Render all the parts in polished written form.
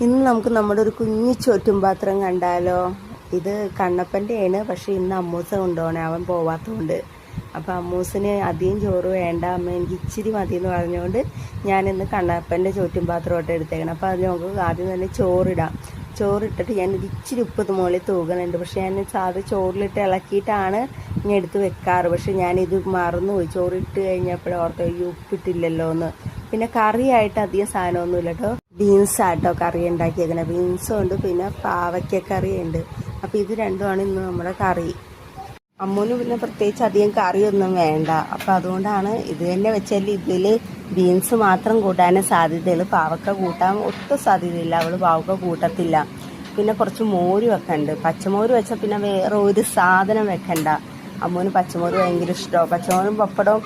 ഇന്ന് നമുക്ക് നമ്മുടെ ഒരു കുഞ്ഞു ചോറ്റും പാത്രം കണ്ടാലോ. ഇത് കണ്ണപ്പൻ്റെയാണ്, പക്ഷേ ഇന്ന് അമ്മൂസ കൊണ്ടുപോകണേ, അവൻ പോവാത്തതുകൊണ്ട്. അപ്പോൾ അമ്മൂസിന് അധികം ചോറ് വേണ്ട അമ്മ, എനിക്ക് ഇച്ചിരി മതി എന്ന് പറഞ്ഞുകൊണ്ട് ഞാനിന്ന് കണ്ണപ്പൻ്റെ ചോറ്റും പാത്രമായിട്ട് എടുത്തേക്കണം. അപ്പോൾ അത് നമുക്ക് ആദ്യം തന്നെ ചോറിട്ടിട്ട് ഞാനൊരു ഇച്ചിരി ഉപ്പ് മുകളിൽ തൂകണുണ്ട്. പക്ഷേ ഞാൻ ചോറിലിട്ട് ഇളക്കിയിട്ടാണ് ഞാൻ എടുത്ത് വെക്കാറ്. പക്ഷേ ഞാനിത് മറന്നുപോയി, ചോറിട്ട് കഴിഞ്ഞപ്പോൾ ഓർത്ത് ഈ ഉപ്പിട്ടില്ലല്ലോ എന്ന്. പിന്നെ കറിയായിട്ട് അധികം സാധനമൊന്നുമില്ല കേട്ടോ. ബീൻസാട്ടോ കറി ഉണ്ടാക്കിയേക്കുന്നത്, ബീൻസും ഉണ്ട്, പിന്നെ പാവയ്ക്കക്കറിയുണ്ട്. അപ്പോൾ ഇത് രണ്ടുമാണ് ഇന്ന് നമ്മുടെ കറി. അമ്മൂന് പിന്നെ പ്രത്യേകിച്ച് അധികം കറിയൊന്നും വേണ്ട. അപ്പോൾ അതുകൊണ്ടാണ് ഇത് തന്നെ വെച്ചാൽ ഇതിൽ ബീൻസ് മാത്രം കൂട്ടാനും സാധ്യതയുള്ളൂ. പാവക്ക കൂട്ടാൻ ഒട്ടും സാധ്യതയില്ല, അവൾ പാവക്ക കൂട്ടത്തില്ല. പിന്നെ കുറച്ച് മോര് വെക്കണ്ട്, പച്ചമോര് വെച്ചാൽ പിന്നെ വേറെ ഒരു സാധനം വെക്കണ്ട. അമ്മൂന് പച്ചമോര് ഭയങ്കര ഇഷ്ടമാണ്. പച്ചമോരും പപ്പടവും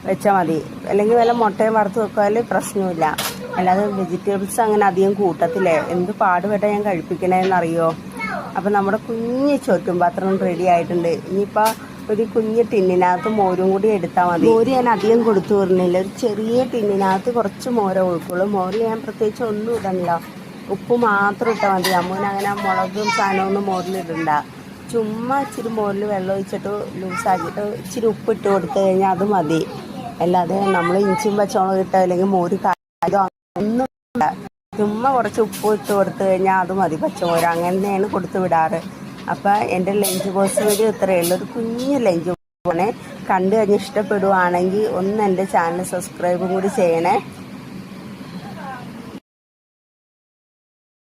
വെച്ചാൽ മതി, അല്ലെങ്കിൽ വല്ല മുട്ടയും വറുത്ത് വെക്കാൽ പ്രശ്നമില്ല. അല്ലാതെ വെജിറ്റബിൾസ് അങ്ങനെ അധികം കൂട്ടത്തില്ലേ. എന്ത് പാടുപെട്ട ഞാൻ കഴിപ്പിക്കണേന്നറിയോ. അപ്പം നമ്മുടെ കുഞ്ഞ് ചോറ്റും പാത്രം റെഡി ആയിട്ടുണ്ട്. ഇനിയിപ്പോൾ ഒരു കുഞ്ഞ് ടിന്നിനകത്ത് മോരും കൂടി എടുത്താൽ മതി. മോര് ഞാൻ അധികം കൊടുത്തു വരുന്നില്ല, ഒരു ചെറിയ ടിന്നിനകത്ത് കുറച്ച് മോര ഒഴിക്കുള്ളൂ. മോര് ഞാൻ പ്രത്യേകിച്ച് ഒന്നും ഇടണില്ല, ഉപ്പ് മാത്രം ഇട്ടാൽ മതി. അമ്മൂന് അങ്ങനെ മുളകും സാധനമൊന്നും മോരിലിടണ്ട. ചുമ്മാ ഇച്ചിരി മോരിൽ വെള്ളം ഒഴിച്ചിട്ട് ലൂസാക്കിയിട്ട് ഇച്ചിരി ഉപ്പിട്ട് കൊടുത്തു കഴിഞ്ഞാൽ അത് മതി. അല്ലാതെ നമ്മൾ ഇഞ്ചിയും പച്ചമുളക് ഇട്ടോ അല്ലെങ്കിൽ മോര് കായോ ഒന്നും ഇല്ല. ചുമ്മാ കുറച്ച് ഉപ്പ് ഇട്ട് കൊടുത്തു കഴിഞ്ഞാൽ അത് മതി. പച്ചമോര് അങ്ങനെയാണ് കൊടുത്തു വിടാറ്. അപ്പം എൻ്റെ ലഞ്ച് ബോക്സ് വീഡിയോ ഇത്രയേ ഉള്ളൂ, ഒരു കുഞ്ഞ് ലഞ്ച് ബോക്സാണ്. കണ്ടു കഴിഞ്ഞ് ഇഷ്ടപ്പെടുവാണെങ്കിൽ ഒന്ന് എൻ്റെ ചാനൽ സബ്സ്ക്രൈബും കൂടി ചെയ്യണേ.